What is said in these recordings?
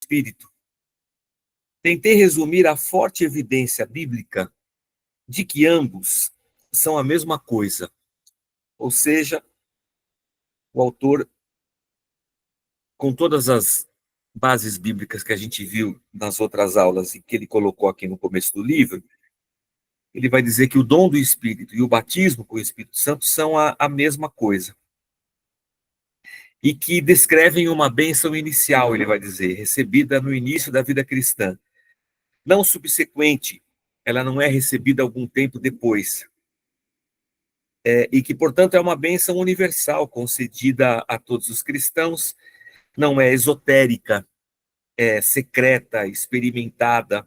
Espírito, tentei resumir a forte evidência bíblica de que ambos são a mesma coisa. Ou seja, o autor, com todas as bases bíblicas que a gente viu nas outras aulas e que ele colocou aqui no começo do livro, ele vai dizer que o dom do Espírito e o batismo com o Espírito Santo são a mesma coisa. E que descrevem uma bênção inicial, ele vai dizer, recebida no início da vida cristã. Não subsequente, ela não é recebida algum tempo depois. E que, portanto, é uma bênção universal concedida a todos os cristãos, não é esotérica, é secreta, experimentada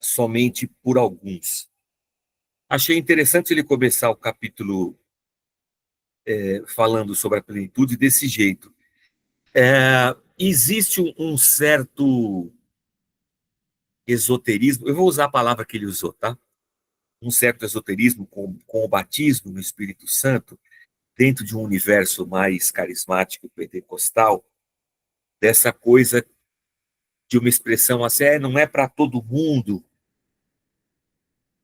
somente por alguns. Achei interessante ele começar o capítulo falando sobre a plenitude desse jeito. Existe um certo esoterismo, eu vou usar a palavra que ele usou, tá? Um certo esoterismo com o batismo no Espírito Santo, dentro de um universo mais carismático, pentecostal, dessa coisa de uma expressão assim, não é para todo mundo,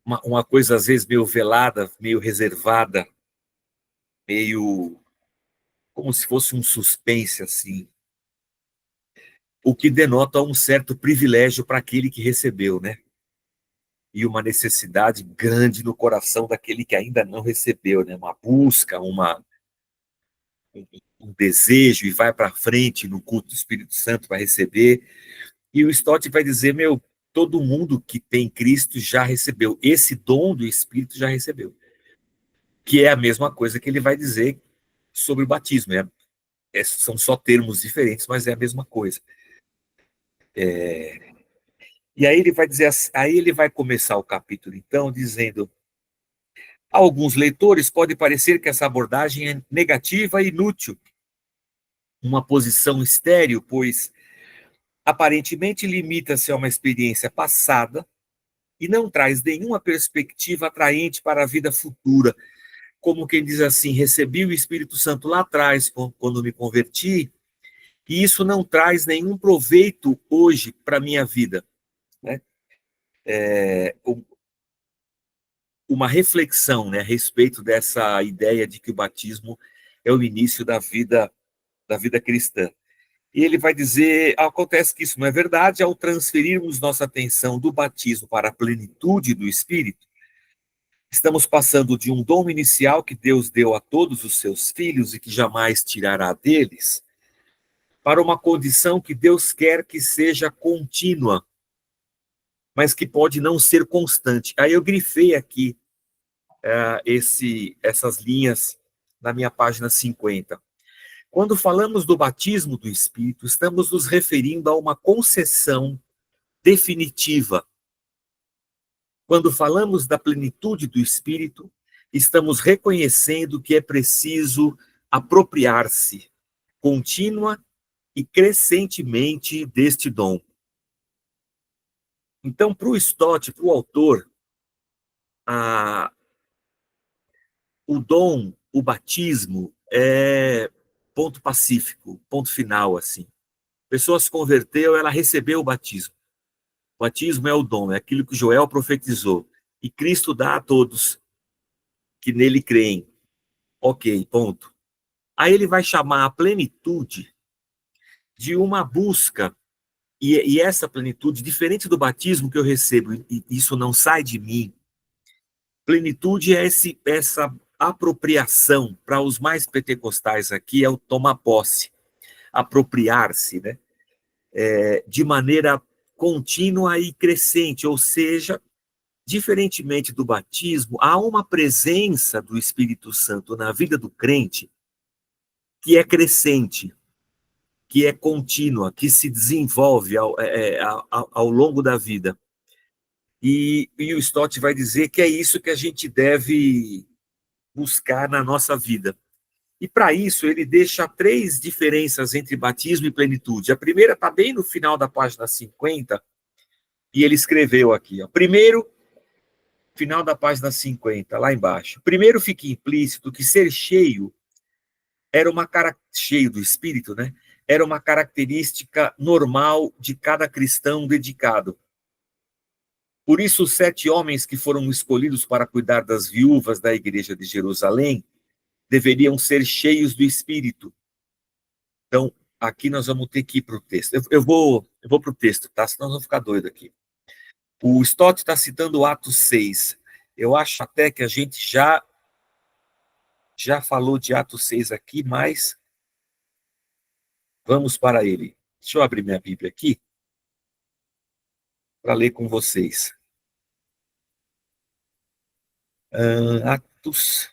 uma coisa às vezes meio velada, meio reservada, meio como se fosse um suspense assim, o que denota um certo privilégio para aquele que recebeu, né? E uma necessidade grande no coração daquele que ainda não recebeu, né? Uma busca, um desejo, e vai para frente no culto do Espírito Santo para receber. E o Stott vai dizer, todo mundo que tem Cristo já recebeu, esse dom do Espírito já recebeu. Que é a mesma coisa que ele vai dizer sobre o batismo. São só termos diferentes, mas é a mesma coisa. E aí ele vai dizer, aí ele vai começar o capítulo, então, dizendo: a alguns leitores pode parecer que essa abordagem é negativa e inútil, uma posição estéril, pois aparentemente limita-se a uma experiência passada e não traz nenhuma perspectiva atraente para a vida futura. Como quem diz assim, recebi o Espírito Santo lá atrás, quando me converti, e isso não traz nenhum proveito hoje para a minha vida, né? Uma reflexão, né, a respeito dessa ideia de que o batismo é o início da vida cristã. E ele vai dizer, acontece que isso não é verdade, ao transferirmos nossa atenção do batismo para a plenitude do Espírito, estamos passando de um dom inicial que Deus deu a todos os seus filhos e que jamais tirará deles, para uma condição que Deus quer que seja contínua, mas que pode não ser constante. Aí eu grifei aqui essas linhas na minha página 50. Quando falamos do batismo do Espírito, estamos nos referindo a uma concessão definitiva. Quando falamos da plenitude do Espírito, estamos reconhecendo que é preciso apropriar-se contínua e crescentemente deste dom. Então, para o Stott, para o autor, o dom, o batismo, é ponto pacífico, ponto final, assim. A pessoa se converteu, ela recebeu o batismo. O batismo é o dom, é aquilo que Joel profetizou. E Cristo dá a todos que nele creem. Ok, ponto. Aí ele vai chamar a plenitude de uma busca, e essa plenitude, diferente do batismo que eu recebo, e isso não sai de mim, plenitude é essa apropriação, para os mais pentecostais aqui, é o tomar posse, apropriar-se, né? De maneira contínua e crescente, ou seja, diferentemente do batismo, há uma presença do Espírito Santo na vida do crente que é crescente, que é contínua, que se desenvolve ao longo da vida. E o Stott vai dizer que é isso que a gente deve buscar na nossa vida. E para isso ele deixa 3 diferenças entre batismo e plenitude. A primeira está bem no final da página 50, e ele escreveu aqui, ó. Primeiro, final da página 50, lá embaixo. Primeiro fica implícito que ser cheio era cheio do Espírito, né? era uma característica normal de cada cristão dedicado. Por isso, os 7 homens que foram escolhidos para cuidar das viúvas da igreja de Jerusalém deveriam ser cheios do Espírito. Então, aqui nós vamos ter que ir para o texto. Eu vou para o texto, tá? Senão nós vamos ficar doido aqui. O Stott está citando Atos 6. Eu acho até que a gente já falou de Atos 6 aqui, mas vamos para ele. Deixa eu abrir minha Bíblia aqui para ler com vocês. Atos.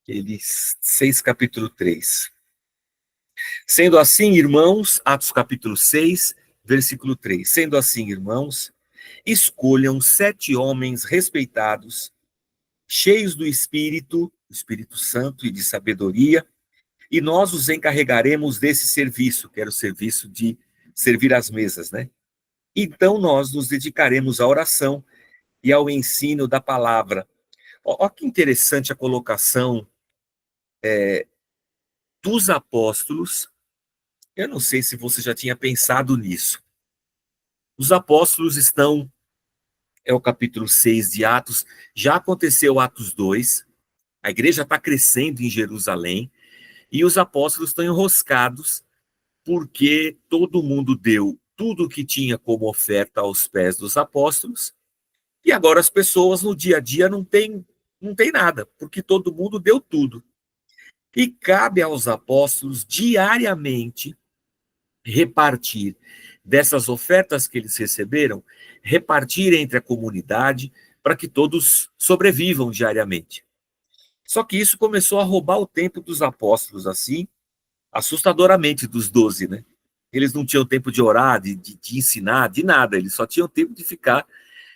Ele, 6, capítulo 3. Sendo assim, irmãos, Atos capítulo 6, versículo 3. Sendo assim, irmãos, escolham 7 homens respeitados, cheios do Espírito Santo e de sabedoria, e nós os encarregaremos desse serviço, que era o serviço de servir as mesas, né? Então nós nos dedicaremos à oração e ao ensino da palavra. Olha que interessante a colocação dos apóstolos. Eu não sei se você já tinha pensado nisso. Os apóstolos estão, é o capítulo 6 de Atos, já aconteceu Atos 2, a igreja está crescendo em Jerusalém, e os apóstolos estão enroscados, porque todo mundo deu tudo o que tinha como oferta aos pés dos apóstolos, e agora as pessoas no dia a dia não tem nada, porque todo mundo deu tudo. E cabe aos apóstolos diariamente repartir dessas ofertas que eles receberam, repartir entre a comunidade para que todos sobrevivam diariamente. Só que isso começou a roubar o tempo dos apóstolos, assim, assustadoramente, dos 12, né? Eles não tinham tempo de orar, de ensinar, de nada, eles só tinham tempo de ficar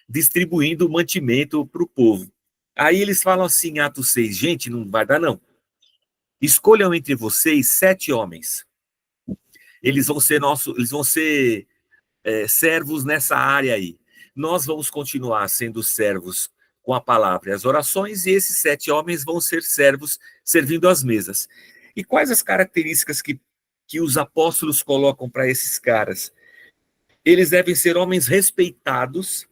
distribuindo mantimento para o povo. Aí eles falam assim em Atos 6, gente, não vai dar não. Escolham entre vocês 7 homens. Eles vão ser servos nessa área aí. Nós vamos continuar sendo servos com a palavra e as orações, e esses 7 homens vão ser servos servindo as mesas. E quais as características que os apóstolos colocam para esses caras? Eles devem ser homens respeitados,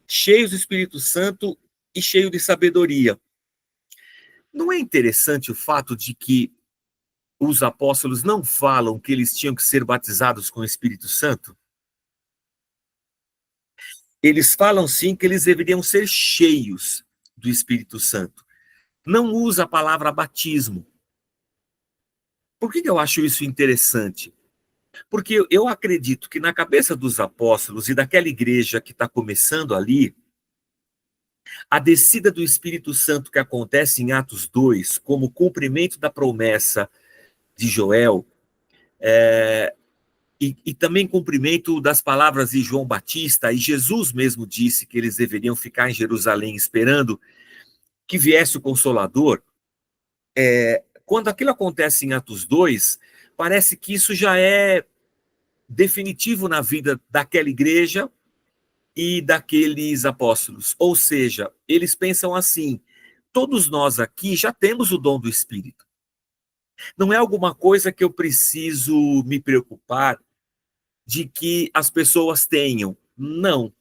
cheios do Espírito Santo e cheios de sabedoria. Não é interessante o fato de que os apóstolos não falam que eles tinham que ser batizados com o Espírito Santo? Eles falam sim que eles deveriam ser cheios do Espírito Santo. Não usa a palavra batismo. Por que eu acho isso interessante? Porque eu acredito que na cabeça dos apóstolos e daquela igreja que está começando ali, a descida do Espírito Santo que acontece em Atos 2, como cumprimento da promessa de Joel, e também cumprimento das palavras de João Batista, e Jesus mesmo disse que eles deveriam ficar em Jerusalém esperando que viesse o Consolador. Quando aquilo acontece em Atos 2, parece que isso já é definitivo na vida daquela igreja e daqueles apóstolos. Ou seja, eles pensam assim: todos nós aqui já temos o dom do Espírito. Não é alguma coisa que eu preciso me preocupar de que as pessoas tenham. Não.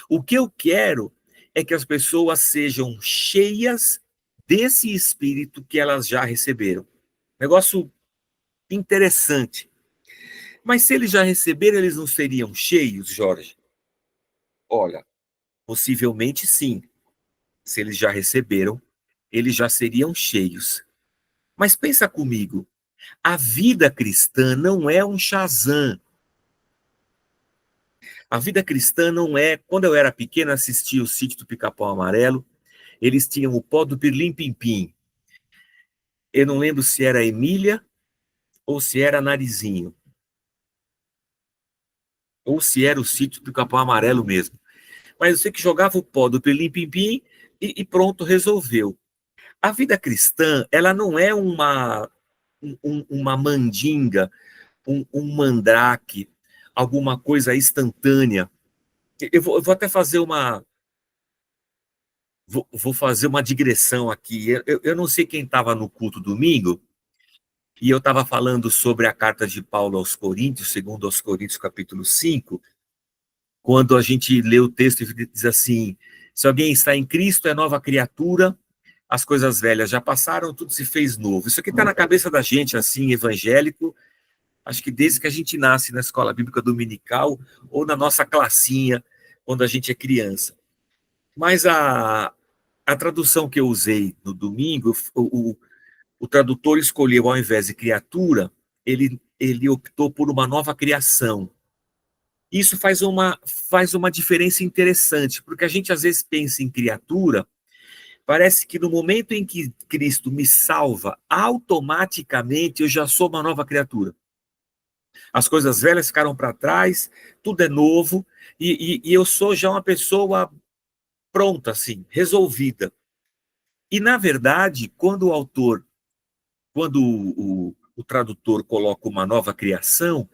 O que eu quero é que as pessoas sejam cheias desse Espírito que elas já receberam. Negócio interessante. Mas se eles já receberam, eles não seriam cheios, Jorge? Olha, possivelmente sim. Se eles já receberam, eles já seriam cheios. Mas pensa comigo, a vida cristã não é um Shazam. A vida cristã não é... Quando eu era pequeno, assistia o Sítio do Pica-Pau Amarelo, eles tinham o pó do Pirlim-Pim-Pim. Eu não lembro se era Emília ou se era Narizinho. Ou se era o Sítio do Pica-Pau Amarelo mesmo. Mas eu sei que jogava o pó do Pirlim-Pim-Pim e pronto, resolveu. A vida cristã, ela não é uma mandinga, um mandrake, alguma coisa instantânea. Eu vou até fazer uma vou fazer uma digressão aqui. Eu não sei quem estava no culto domingo, e eu estava falando sobre a carta de Paulo aos Coríntios, segundo aos Coríntios, capítulo 5, quando a gente lê o texto e diz assim: se alguém está em Cristo, é nova criatura, as coisas velhas já passaram, tudo se fez novo. Isso aqui está na cabeça da gente, assim, evangélico, acho que desde que a gente nasce na escola bíblica dominical ou na nossa classinha, quando a gente é criança. Mas a tradução que eu usei no domingo, o tradutor escolheu, ao invés de criatura, ele optou por uma nova criação. Isso faz uma diferença interessante, porque a gente às vezes pensa em criatura, parece que no momento em que Cristo me salva, automaticamente eu já sou uma nova criatura. As coisas velhas ficaram para trás, tudo é novo, e eu sou já uma pessoa pronta, assim, resolvida. E, na verdade, quando o tradutor coloca uma nova criação,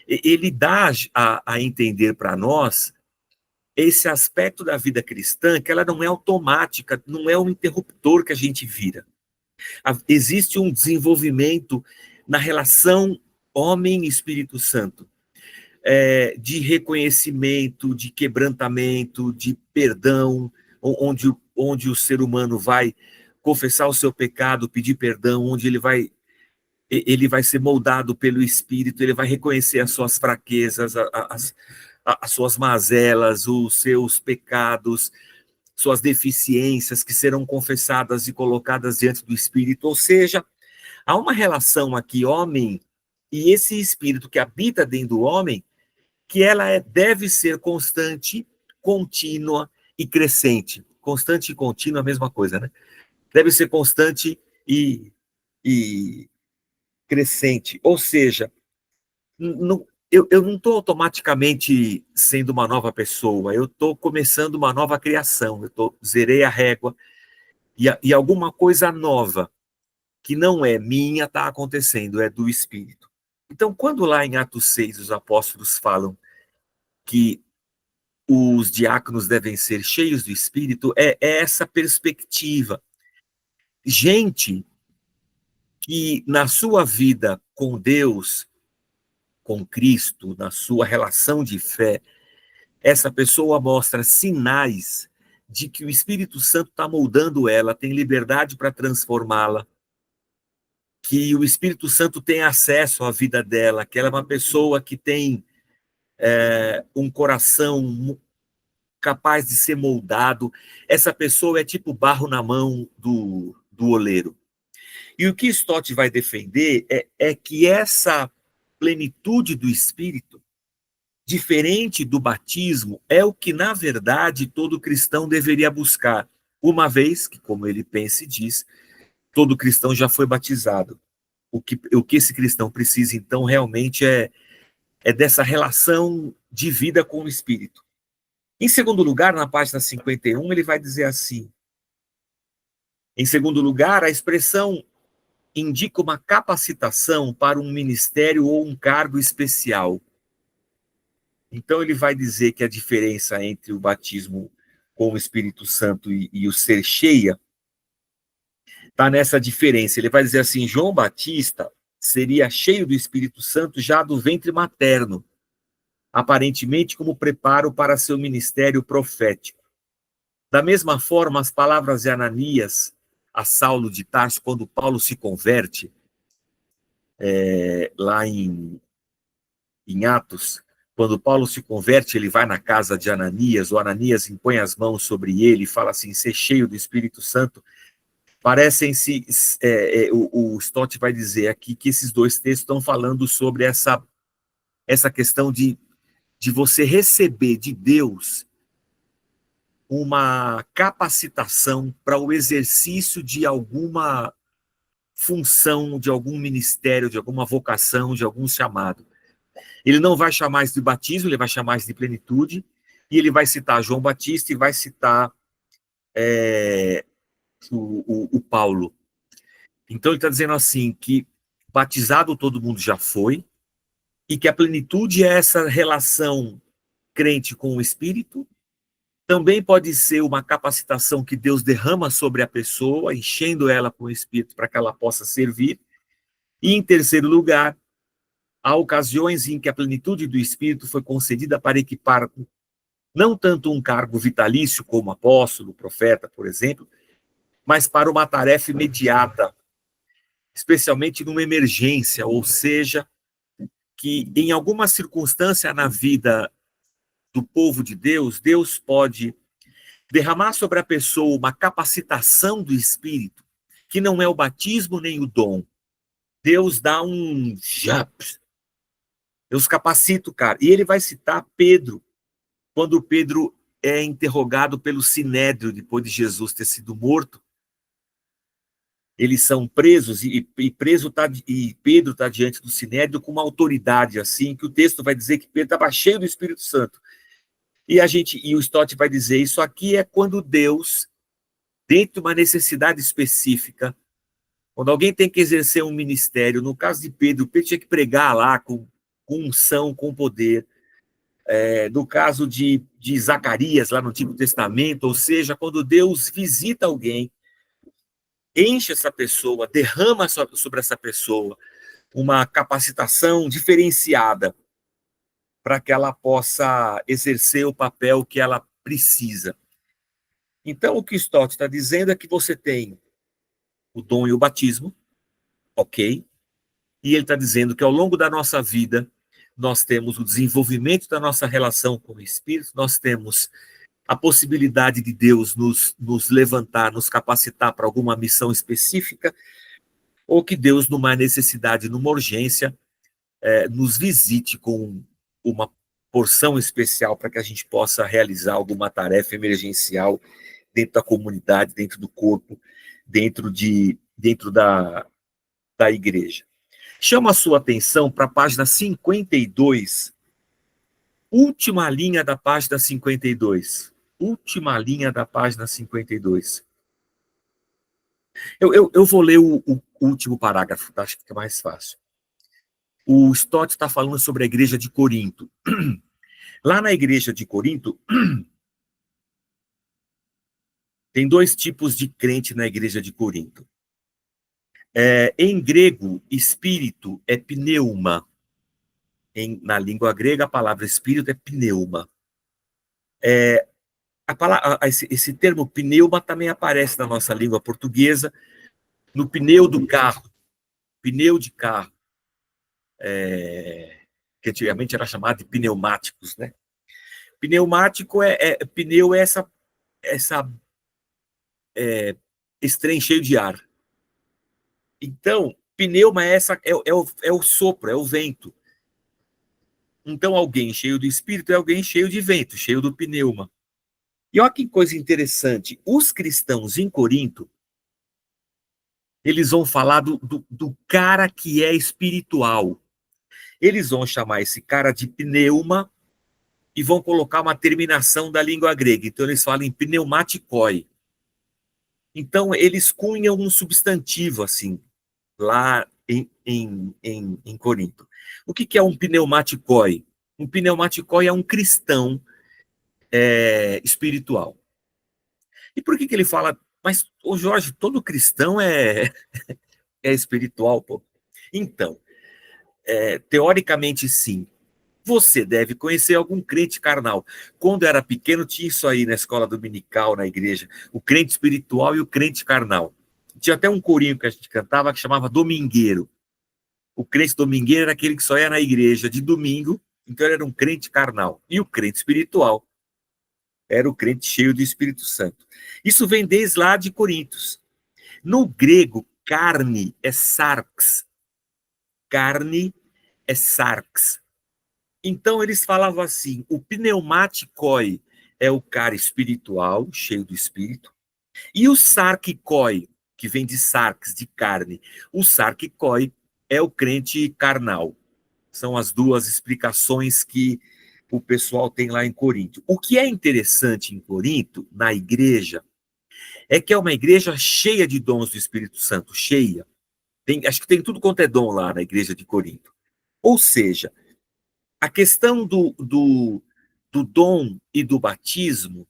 ele dá a entender para nós esse aspecto da vida cristã, que ela não é automática, não é um interruptor que a gente vira. Existe um desenvolvimento na relação homem e Espírito Santo, de reconhecimento, de quebrantamento, de perdão, onde o ser humano vai confessar o seu pecado, pedir perdão, onde ele vai ser moldado pelo Espírito, ele vai reconhecer as suas fraquezas, as suas mazelas, os seus pecados, suas deficiências que serão confessadas e colocadas diante do Espírito. Ou seja, há uma relação aqui, homem, e esse Espírito que habita dentro do homem, que ela deve ser constante, contínua e crescente. Constante e contínua é a mesma coisa, né? Deve ser constante e crescente. Ou seja, eu não estou automaticamente sendo uma nova pessoa, eu estou começando uma nova criação, zerei a régua, e alguma coisa nova, que não é minha, está acontecendo, é do Espírito. Então, quando lá em Atos 6 os apóstolos falam que os diáconos devem ser cheios do Espírito, é essa perspectiva. Gente que na sua vida com Deus, com Cristo, na sua relação de fé, essa pessoa mostra sinais de que o Espírito Santo está moldando ela, tem liberdade para transformá-la, que o Espírito Santo tem acesso à vida dela, que ela é uma pessoa que tem um coração capaz de ser moldado. Essa pessoa é tipo barro na mão do oleiro. E o que Stott vai defender é que essa plenitude do Espírito, diferente do batismo, é o que, na verdade, todo cristão deveria buscar, uma vez que, como ele pensa e diz, todo cristão já foi batizado. O que esse cristão precisa, então, realmente é dessa relação de vida com o Espírito. Em segundo lugar, na página 51, ele vai dizer assim: em segundo lugar, a expressão indica uma capacitação para um ministério ou um cargo especial. Então, ele vai dizer que a diferença entre o batismo com o Espírito Santo e o ser cheia está nessa diferença. Ele vai dizer assim: João Batista seria cheio do Espírito Santo já do ventre materno, aparentemente como preparo para seu ministério profético. Da mesma forma, as palavras de Ananias a Saulo de Tarso, quando Paulo se converte, lá em Atos, quando Paulo se converte, ele vai na casa de Ananias, o Ananias impõe as mãos sobre ele e fala assim: ser cheio do Espírito Santo. Parecem-se, o Stott vai dizer aqui que esses dois textos estão falando sobre essa questão de você receber de Deus uma capacitação para o exercício de alguma função, de algum ministério, de alguma vocação, de algum chamado. Ele não vai chamar isso de batismo, ele vai chamar isso de plenitude, e ele vai citar João Batista e vai citar o Paulo. Então ele está dizendo assim, que batizado todo mundo já foi, e que a plenitude é essa relação crente com o Espírito, Também pode ser uma capacitação que Deus derrama sobre a pessoa, enchendo ela com o Espírito para que ela possa servir. E, em terceiro lugar, há ocasiões em que a plenitude do Espírito foi concedida para equipar não tanto um cargo vitalício como apóstolo, profeta, por exemplo, mas para uma tarefa imediata, especialmente numa emergência, ou seja, que em alguma circunstância na vida do povo de Deus, Deus pode derramar sobre a pessoa uma capacitação do Espírito, que não é o batismo nem o dom. Deus dá um jump. Deus capacita o cara. E ele vai citar Pedro, quando Pedro é interrogado pelo Sinédrio, depois de Jesus ter sido morto. Eles são presos e Pedro está diante do Sinédrio com uma autoridade assim, que o texto vai dizer que Pedro estava cheio do Espírito Santo. E o Stott vai dizer, isso aqui é quando Deus, dentro de uma necessidade específica, quando alguém tem que exercer um ministério, no caso de Pedro tinha que pregar lá com unção, com poder. No caso de Zacarias, lá no Antigo Testamento, ou seja, quando Deus visita alguém, enche essa pessoa, derrama sobre essa pessoa uma capacitação diferenciada para que ela possa exercer o papel que ela precisa. Então, o que Stott está dizendo é que você tem o dom e o batismo, ok? E ele está dizendo que ao longo da nossa vida, nós temos o desenvolvimento da nossa relação com o Espírito, nós temos a possibilidade de Deus nos levantar, nos capacitar para alguma missão específica, ou que Deus, numa necessidade, numa urgência, nos visite com uma porção especial para que a gente possa realizar alguma tarefa emergencial dentro da comunidade, dentro do corpo, dentro da igreja. Chama a sua atenção para a página 52, última linha da página 52. Última linha da página 52. Eu vou ler o último parágrafo, tá? Acho que fica mais fácil. O Stott está falando sobre a igreja de Corinto. Lá na igreja de Corinto, tem dois tipos de crente na igreja de Corinto. Em grego, espírito é pneuma. Na língua grega, a palavra espírito é pneuma. Esse termo pneuma também aparece na nossa língua portuguesa, no pneu do carro, pneu de carro, que antigamente era chamado de pneumáticos, né? Pneumático pneu é essa esse trem cheio de ar. Então, pneuma é o sopro, é o vento. Então, alguém cheio do espírito é alguém cheio de vento, cheio do pneuma. E olha que coisa interessante, os cristãos em Corinto, eles vão falar do cara que é espiritual. Eles vão chamar esse cara de pneuma e vão colocar uma terminação da língua grega. Então, eles falam em pneumatikoi. Então, eles cunham um substantivo, assim, lá em Corinto. O que é um pneumatikoi? Um pneumatikoi é um cristão espiritual. E por que ele fala, mas, ô Jorge, todo cristão é espiritual, pô? Então, teoricamente, sim. Você deve conhecer algum crente carnal. Quando era pequeno, tinha isso aí na escola dominical, na igreja. O crente espiritual e o crente carnal. Tinha até um corinho que a gente cantava que chamava Domingueiro. O crente domingueiro era aquele que só ia na igreja de domingo, então ele era um crente carnal. E o crente espiritual era o crente cheio do Espírito Santo. Isso vem desde lá de Coríntios. No grego, carne é sarx. Carne é sarx. Então, eles falavam assim, o pneumatikoi é o cara espiritual, cheio do espírito, e o sarkikoi, que vem de sarx, de carne, o sarkikoi é o crente carnal. São as duas explicações que o pessoal tem lá em Corinto. O que é interessante em Corinto, na igreja, é que é uma igreja cheia de dons do Espírito Santo, cheia. Acho que tem tudo quanto é dom lá na igreja de Corinto. Ou seja, a questão do dom e do batismo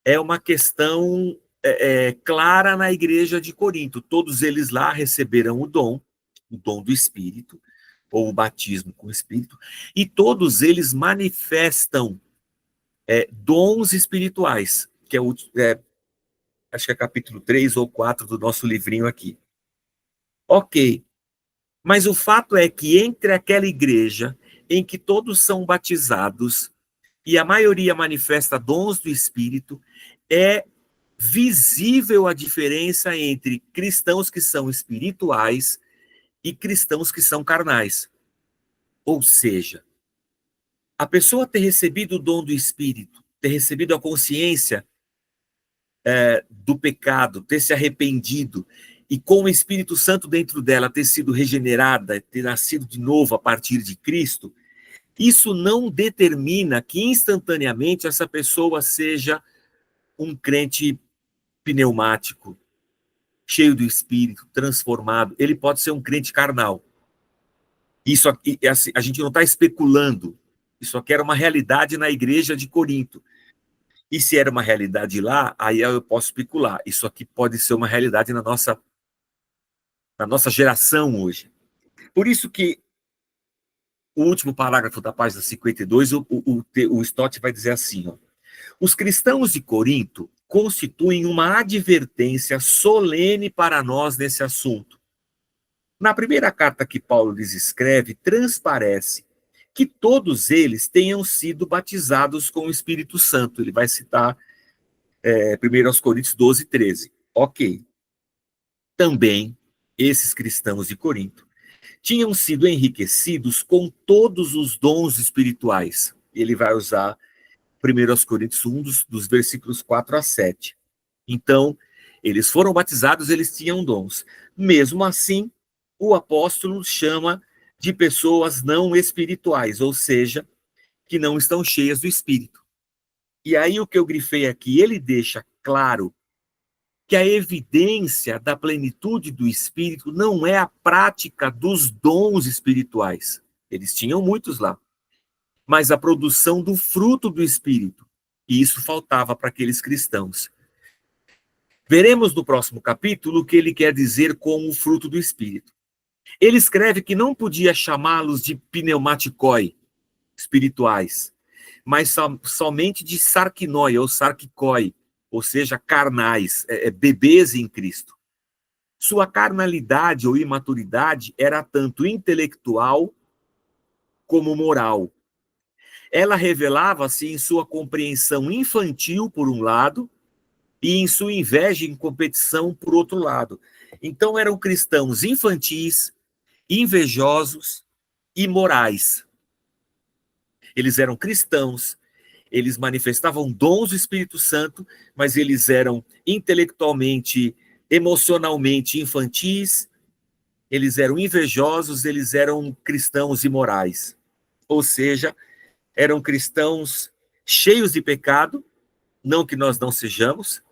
é uma questão clara na igreja de Corinto. Todos eles lá receberam o dom do Espírito, ou o batismo com o Espírito, e todos eles manifestam dons espirituais, que acho que é capítulo 3 ou 4 do nosso livrinho aqui. Ok, mas o fato é que entre aquela igreja em que todos são batizados e a maioria manifesta dons do Espírito, é visível a diferença entre cristãos que são espirituais e cristãos que são carnais. Ou seja, a pessoa ter recebido o dom do Espírito, ter recebido a consciência do pecado, ter se arrependido, e com o Espírito Santo dentro dela ter sido regenerada, ter nascido de novo a partir de Cristo, isso não determina que instantaneamente essa pessoa seja um crente pneumático, cheio do Espírito, transformado. Ele pode ser um crente carnal. Isso aqui, assim, a gente não está especulando. Isso aqui era uma realidade na igreja de Corinto. E se era uma realidade lá, aí eu posso especular. Isso aqui pode ser uma realidade na nossa geração hoje. Por isso que o último parágrafo da página 52, o Stott vai dizer assim, ó, os cristãos de Corinto constituem uma advertência solene para nós nesse assunto. Na primeira carta que Paulo lhes escreve, transparece que todos eles tenham sido batizados com o Espírito Santo. Ele vai citar 1 Coríntios 12, 13. Ok. Também, esses cristãos de Corinto tinham sido enriquecidos com todos os dons espirituais. Ele vai usar 1 Coríntios 1, dos versículos 4 a 7. Então, eles foram batizados, eles tinham dons. Mesmo assim, o apóstolo chama de pessoas não espirituais, ou seja, que não estão cheias do Espírito. E aí o que eu grifei aqui, ele deixa claro que a evidência da plenitude do Espírito não é a prática dos dons espirituais. Eles tinham muitos lá. Mas a produção do fruto do Espírito. E isso faltava para aqueles cristãos. Veremos no próximo capítulo o que ele quer dizer com o fruto do Espírito. Ele escreve que não podia chamá-los de pneumaticoi, espirituais, mas somente de sarkinoi, ou sarkikoi, ou seja, carnais, bebês em Cristo. Sua carnalidade ou imaturidade era tanto intelectual como moral. Ela revelava-se em sua compreensão infantil, por um lado, e em sua inveja e competição, por outro lado. Então, eram cristãos infantis, invejosos e morais. Eles eram cristãos, eles manifestavam dons do Espírito Santo, mas eles eram intelectualmente, emocionalmente infantis, eles eram invejosos, eles eram cristãos imorais. Ou seja, eram cristãos cheios de pecado, não que nós não sejamos,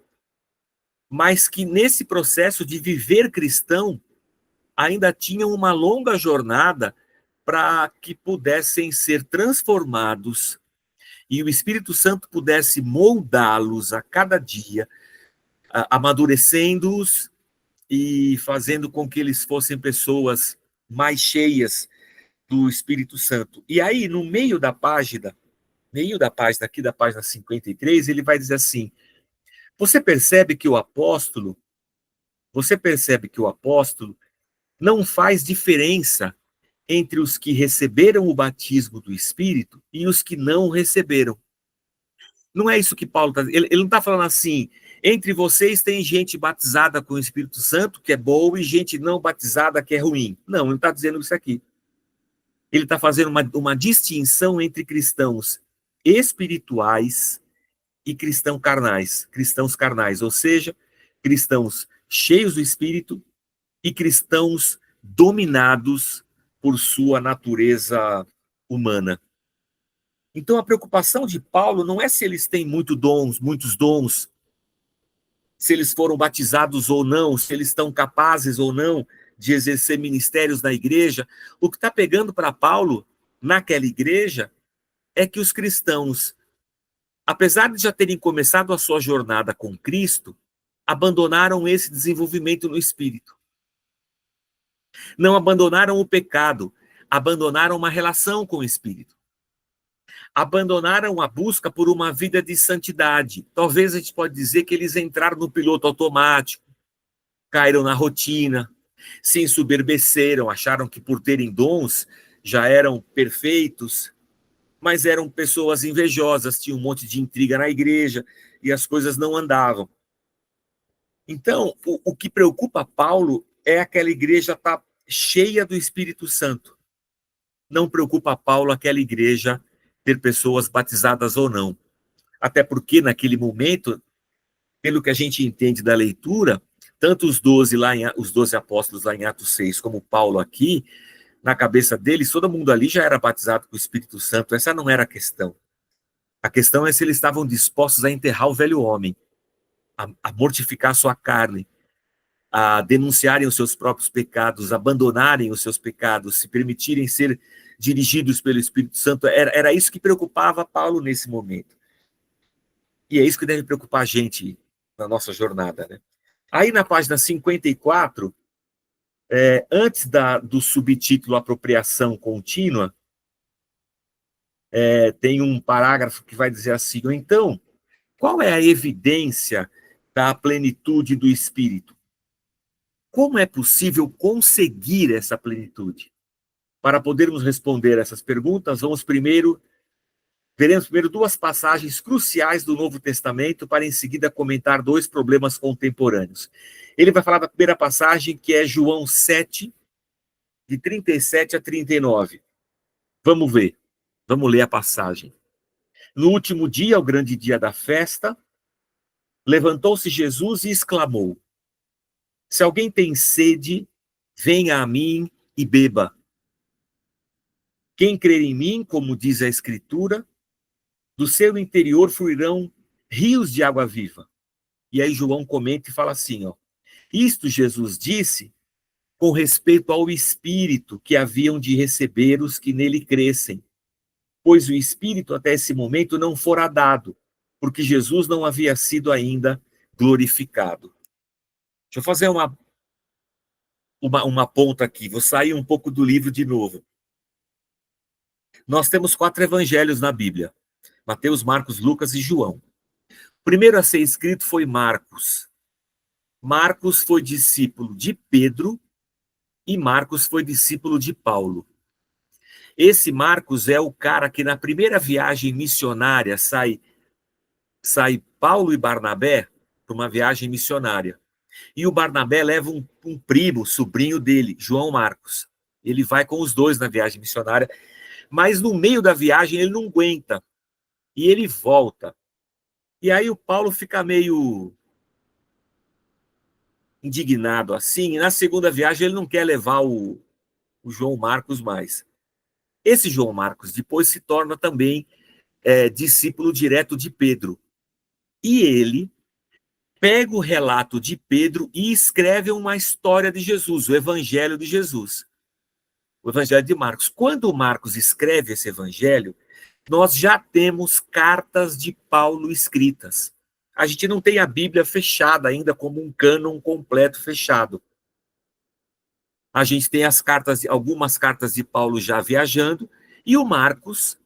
mas que nesse processo de viver cristão, ainda tinham uma longa jornada para que pudessem ser transformados e o Espírito Santo pudesse moldá-los a cada dia, amadurecendo-os e fazendo com que eles fossem pessoas mais cheias do Espírito Santo. E aí, no meio da página aqui da página 53, ele vai dizer assim: você percebe que o apóstolo não faz diferença entre os que receberam o batismo do Espírito e os que não receberam. Não é isso que Paulo está dizendo. Ele não está falando assim, entre vocês tem gente batizada com o Espírito Santo, que é boa, e gente não batizada, que é ruim. Não, ele não está dizendo isso aqui. Ele está fazendo uma distinção entre cristãos espirituais e cristãos carnais, ou seja, cristãos cheios do Espírito e cristãos dominados por sua natureza humana. Então, a preocupação de Paulo não é se eles têm muitos dons, se eles foram batizados ou não, se eles estão capazes ou não de exercer ministérios na igreja. O que está pegando para Paulo naquela igreja é que os cristãos apesar de já terem começado a sua jornada com Cristo, abandonaram esse desenvolvimento no espírito. Não abandonaram o pecado, abandonaram uma relação com o espírito. Abandonaram a busca por uma vida de santidade. Talvez a gente pode dizer que eles entraram no piloto automático, caíram na rotina, se ensoberbeceram, acharam que por terem dons já eram perfeitos, mas eram pessoas invejosas, tinham um monte de intriga na igreja e as coisas não andavam. Então, o que preocupa Paulo é aquela igreja estar cheia do Espírito Santo. Não preocupa Paulo aquela igreja ter pessoas batizadas ou não. Até porque, naquele momento, pelo que a gente entende da leitura, tanto os 12 apóstolos lá em Atos 6, como Paulo aqui, na cabeça deles, todo mundo ali já era batizado com o Espírito Santo. Essa não era a questão. A questão é se eles estavam dispostos a enterrar o velho homem, a mortificar a sua carne, a denunciarem os seus próprios pecados, abandonarem os seus pecados, se permitirem ser dirigidos pelo Espírito Santo. Era isso que preocupava Paulo nesse momento. E é isso que deve preocupar a gente na nossa jornada, né? Aí na página 54, antes do subtítulo Apropriação Contínua, tem um parágrafo que vai dizer assim: então, qual é a evidência da plenitude do Espírito? Como é possível conseguir essa plenitude? Para podermos responder essas perguntas, veremos primeiro duas passagens cruciais do Novo Testamento, para em seguida comentar dois problemas contemporâneos. Ele vai falar da primeira passagem, que é João 7, de 37 a 39. Vamos ver, vamos ler a passagem. No último dia, o grande dia da festa, levantou-se Jesus e exclamou: se alguém tem sede, venha a mim e beba. Quem crer em mim, como diz a Escritura, do seu interior fluirão rios de água viva. E aí João comenta e fala assim, isto Jesus disse com respeito ao Espírito que haviam de receber os que nele crescem, pois o Espírito até esse momento não fora dado, porque Jesus não havia sido ainda glorificado. Deixa eu fazer uma ponta aqui, vou sair um pouco do livro de novo. Nós temos 4 evangelhos na Bíblia: Mateus, Marcos, Lucas e João. O primeiro a ser escrito foi Marcos. Marcos foi discípulo de Pedro e Marcos foi discípulo de Paulo. Esse Marcos é o cara que na primeira viagem missionária sai Paulo e Barnabé para uma viagem missionária. E o Barnabé leva um primo, sobrinho dele, João Marcos. Ele vai com os dois na viagem missionária, mas no meio da viagem ele não aguenta. E ele volta. E aí o Paulo fica meio indignado assim, e na segunda viagem ele não quer levar o João Marcos mais. Esse João Marcos depois se torna também discípulo direto de Pedro. E ele pega o relato de Pedro e escreve uma história de Jesus, o Evangelho de Jesus, o Evangelho de Marcos. Quando Marcos escreve esse Evangelho, nós já temos cartas de Paulo escritas. A gente não tem a Bíblia fechada ainda como um cânon completo fechado. A gente tem algumas cartas de Paulo já viajando, e o Marcos,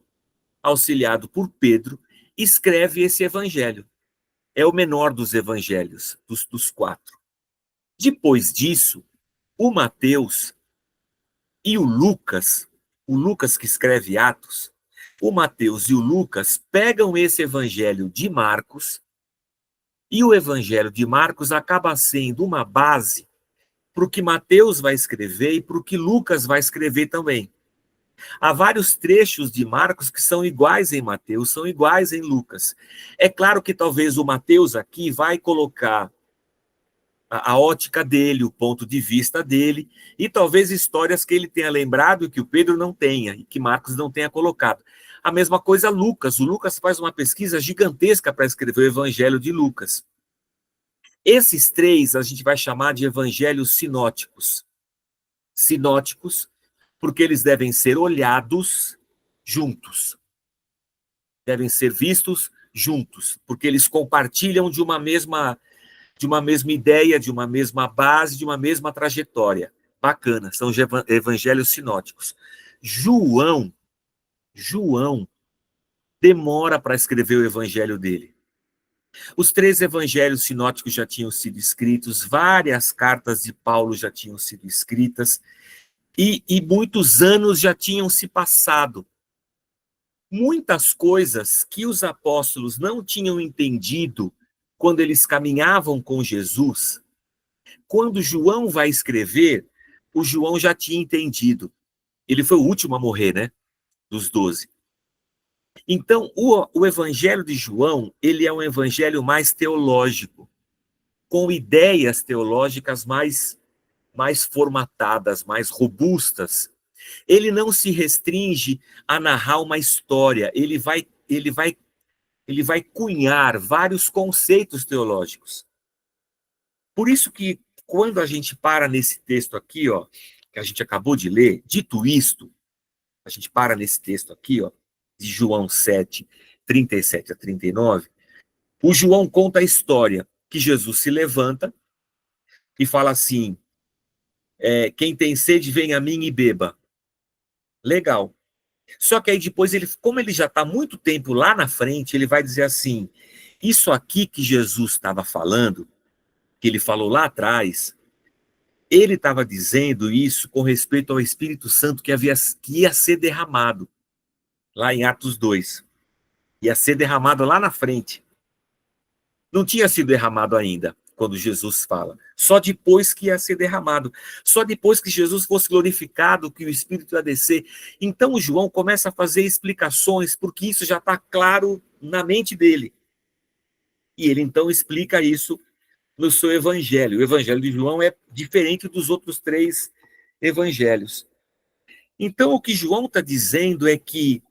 auxiliado por Pedro, escreve esse evangelho. É o menor dos evangelhos, dos 4. Depois disso, o Mateus e o Lucas que escreve Atos, o Mateus e o Lucas pegam esse evangelho de Marcos, e o evangelho de Marcos acaba sendo uma base para o que Mateus vai escrever e para o que Lucas vai escrever também. Há vários trechos de Marcos que são iguais em Mateus, são iguais em Lucas. É claro que talvez o Mateus aqui vai colocar a ótica dele, o ponto de vista dele, e talvez histórias que ele tenha lembrado e que o Pedro não tenha, e que Marcos não tenha colocado. A mesma coisa Lucas. O Lucas faz uma pesquisa gigantesca para escrever o Evangelho de Lucas. Esses 3 a gente vai chamar de evangelhos sinóticos. Sinóticos, porque eles devem ser olhados juntos. Devem ser vistos juntos, porque eles compartilham de uma mesma ideia, de uma mesma base, de uma mesma trajetória. Bacana, são os evangelhos sinóticos. João demora para escrever o evangelho dele. Os 3 evangelhos sinóticos já tinham sido escritos, várias cartas de Paulo já tinham sido escritas, e muitos anos já tinham se passado. Muitas coisas que os apóstolos não tinham entendido quando eles caminhavam com Jesus, quando João vai escrever, o João já tinha entendido. Ele foi o último a morrer, né? Dos 12. Então, o evangelho de João, ele é um evangelho mais teológico, com ideias teológicas mais formatadas, mais robustas. Ele não se restringe a narrar uma história, ele vai cunhar vários conceitos teológicos. Por isso que, quando a gente para nesse texto aqui, ó, que a gente acabou de ler, dito isto, a gente para nesse texto aqui, ó, de João 7, 37 a 39, o João conta a história que Jesus se levanta e fala assim, quem tem sede, vem a mim e beba. Legal. Só que aí depois, como ele já está muito tempo lá na frente, ele vai dizer assim, isso aqui que Jesus estava falando, que ele falou lá atrás, ele estava dizendo isso com respeito ao Espírito Santo que ia ser derramado, lá em Atos 2. Ia ser derramado lá na frente. Não tinha sido derramado ainda, quando Jesus fala. Só depois que ia ser derramado. Só depois que Jesus fosse glorificado, que o Espírito ia descer. Então o João começa a fazer explicações, porque isso já está claro na mente dele. E ele então explica isso no seu evangelho. O evangelho de João é diferente dos outros 3 evangelhos. Então o que João está dizendo é que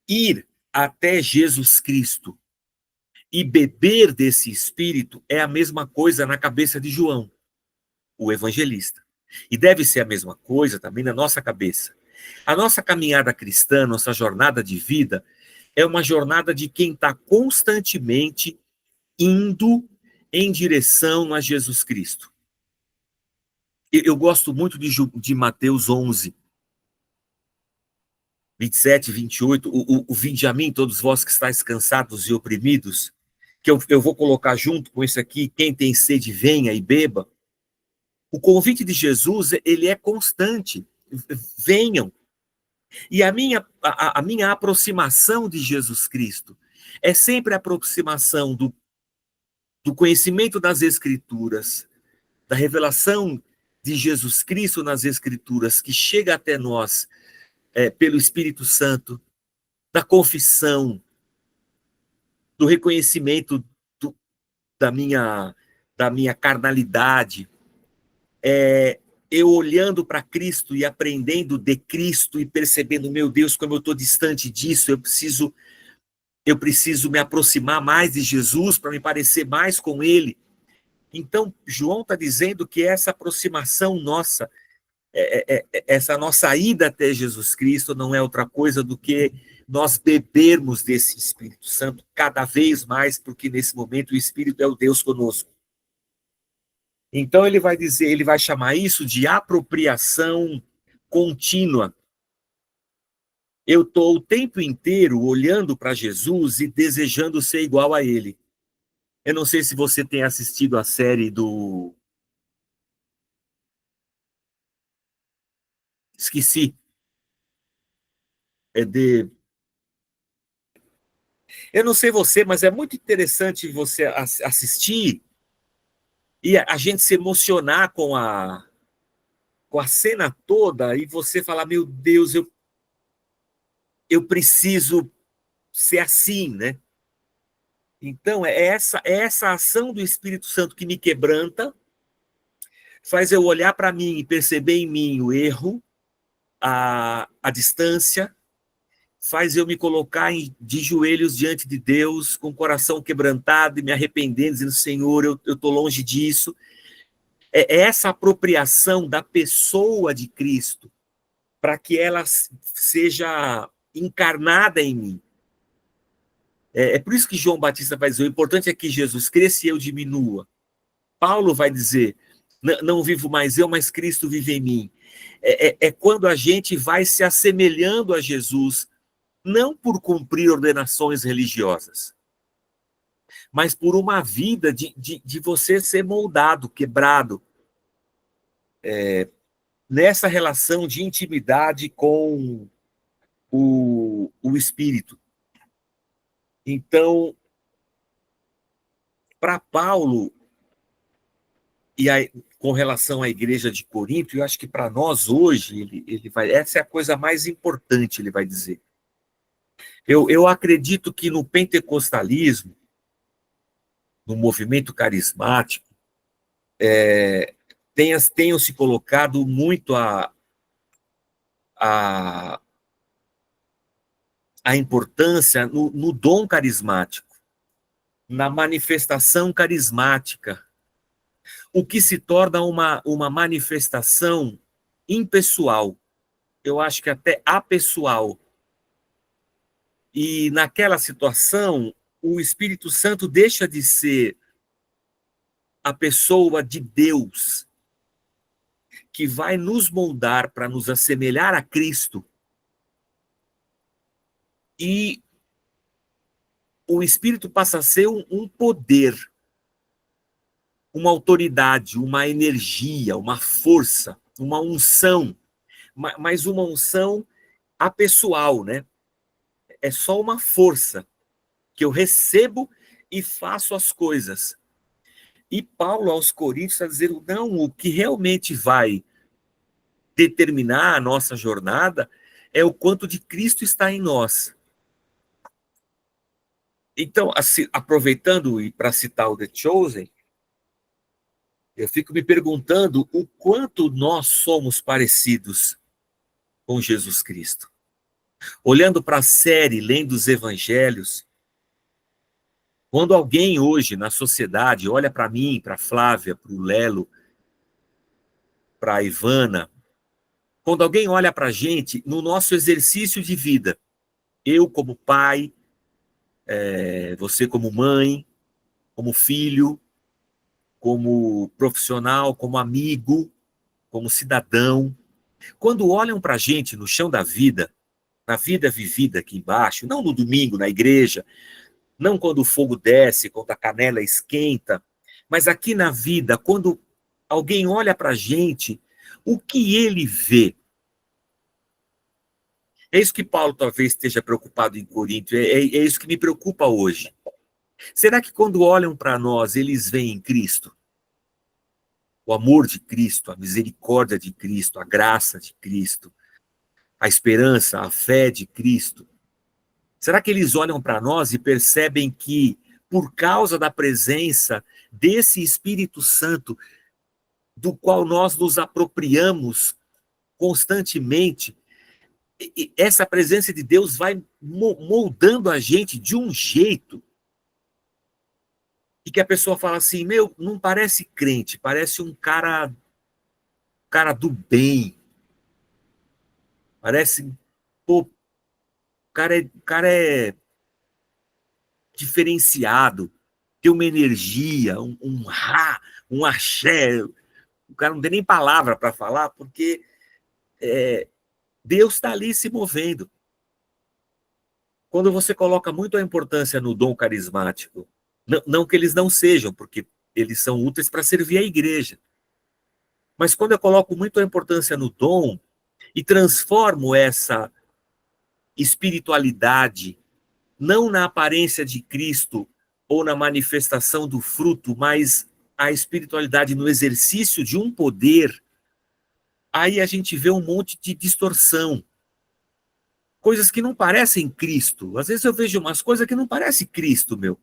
ir até Jesus Cristo e beber desse Espírito é a mesma coisa na cabeça de João, o evangelista. E deve ser a mesma coisa também na nossa cabeça. A nossa caminhada cristã, nossa jornada de vida, é uma jornada de quem está constantemente indo em direção a Jesus Cristo. Eu gosto muito de Mateus 11, 27, 28, o vinde a mim, todos vós que estáis cansados e oprimidos, que eu vou colocar junto com isso aqui, quem tem sede, venha e beba. O convite de Jesus, ele é constante. Venham. E a minha aproximação de Jesus Cristo é sempre a aproximação do conhecimento das Escrituras, da revelação de Jesus Cristo nas Escrituras, que chega até nós pelo Espírito Santo, da confissão, do reconhecimento da minha carnalidade, eu olhando para Cristo e aprendendo de Cristo e percebendo, meu Deus, como eu estou distante disso, eu preciso me aproximar mais de Jesus para me parecer mais com Ele. Então, João está dizendo que essa aproximação nossa, essa nossa ida até Jesus Cristo não é outra coisa do que nós bebermos desse Espírito Santo cada vez mais, porque nesse momento o Espírito é o Deus conosco. Então ele vai chamar isso de apropriação contínua. Eu estou o tempo inteiro olhando para Jesus e desejando ser igual a ele. Eu não sei se você tem assistido a série do... Esqueci. Eu não sei você, mas é muito interessante você assistir e a gente se emocionar com a cena toda e você falar, meu Deus, eu preciso ser assim, né? Então, é essa ação do Espírito Santo que me quebranta, faz eu olhar para mim e perceber em mim o erro, a distância, faz eu me colocar de joelhos diante de Deus, com o coração quebrantado e me arrependendo, dizendo, Senhor, eu estou longe disso. É essa apropriação da pessoa de Cristo, para que ela seja encarnada em mim. É por isso que João Batista vai dizer, o importante é que Jesus cresça e eu diminua. Paulo vai dizer, não vivo mais eu, mas Cristo vive em mim. É quando a gente vai se assemelhando a Jesus, não por cumprir ordenações religiosas, mas por uma vida de você ser moldado, quebrado, nessa relação de intimidade com o Espírito. Então, para Paulo, e aí, com relação à igreja de Corinto, eu acho que para nós hoje, ele vai, essa é a coisa mais importante, ele vai dizer. Eu acredito que no pentecostalismo, no movimento carismático, tenham se colocado muito a importância no dom carismático, na manifestação carismática, o que se torna uma manifestação impessoal, eu acho que até apessoal. E naquela situação, o Espírito Santo deixa de ser a pessoa de Deus que vai nos moldar para nos assemelhar a Cristo. E o Espírito passa a ser um poder, uma autoridade, uma energia, uma força, uma unção, mas uma unção apessoal, né? É só uma força que eu recebo e faço as coisas. E Paulo aos Coríntios está dizendo, não, o que realmente vai determinar a nossa jornada é o quanto de Cristo está em nós. Então, aproveitando e para citar o The Chosen, eu fico me perguntando o quanto nós somos parecidos com Jesus Cristo. Olhando para a série, lendo os evangelhos, quando alguém hoje na sociedade olha para mim, para a Flávia, para o Lelo, para a Ivana, quando alguém olha para a gente no nosso exercício de vida, eu como pai, você como mãe, como filho, como profissional, como amigo, como cidadão, quando olham para a gente no chão da vida, na vida vivida aqui embaixo, não no domingo, na igreja, não quando o fogo desce, quando a canela esquenta, mas aqui na vida, quando alguém olha para a gente, o que ele vê? É isso que Paulo talvez esteja preocupado em Corinto, é isso que me preocupa hoje. Será que quando olham para nós, eles veem Cristo? O amor de Cristo, a misericórdia de Cristo, a graça de Cristo, a esperança, a fé de Cristo? Será que eles olham para nós e percebem que, por causa da presença desse Espírito Santo, do qual nós nos apropriamos constantemente, essa presença de Deus vai moldando a gente de um jeito e que a pessoa fala assim, meu, não parece crente, parece um cara do bem, parece, pô, o cara é diferenciado, tem uma energia, um axé, o cara não tem nem palavra para falar, porque Deus está ali se movendo. Quando você coloca muito a importância no dom carismático, não que eles não sejam, porque eles são úteis para servir a igreja, mas quando eu coloco muito a importância no dom e transformo essa espiritualidade não na aparência de Cristo ou na manifestação do fruto, mas a espiritualidade no exercício de um poder, aí a gente vê um monte de distorção. Coisas que não parecem Cristo. Às vezes eu vejo umas coisas que não parecem Cristo, meu.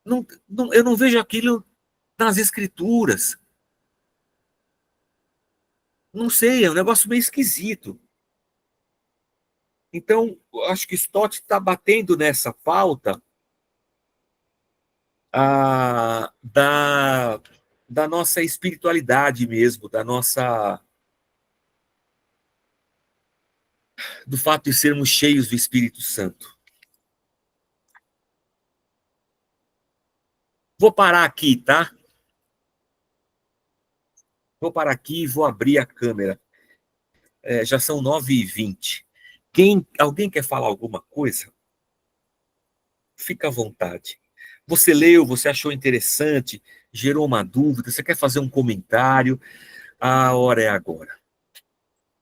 Eu não vejo aquilo nas Escrituras. Não sei, é um negócio meio esquisito. Então, acho que Stott está batendo nessa pauta da nossa espiritualidade mesmo, do fato de sermos cheios do Espírito Santo. Vou parar aqui, tá? Vou parar aqui e vou abrir a câmera. Já são 9h20. Alguém quer falar alguma coisa? Fica à vontade. Você leu, você achou interessante, gerou uma dúvida, você quer fazer um comentário? A hora é agora.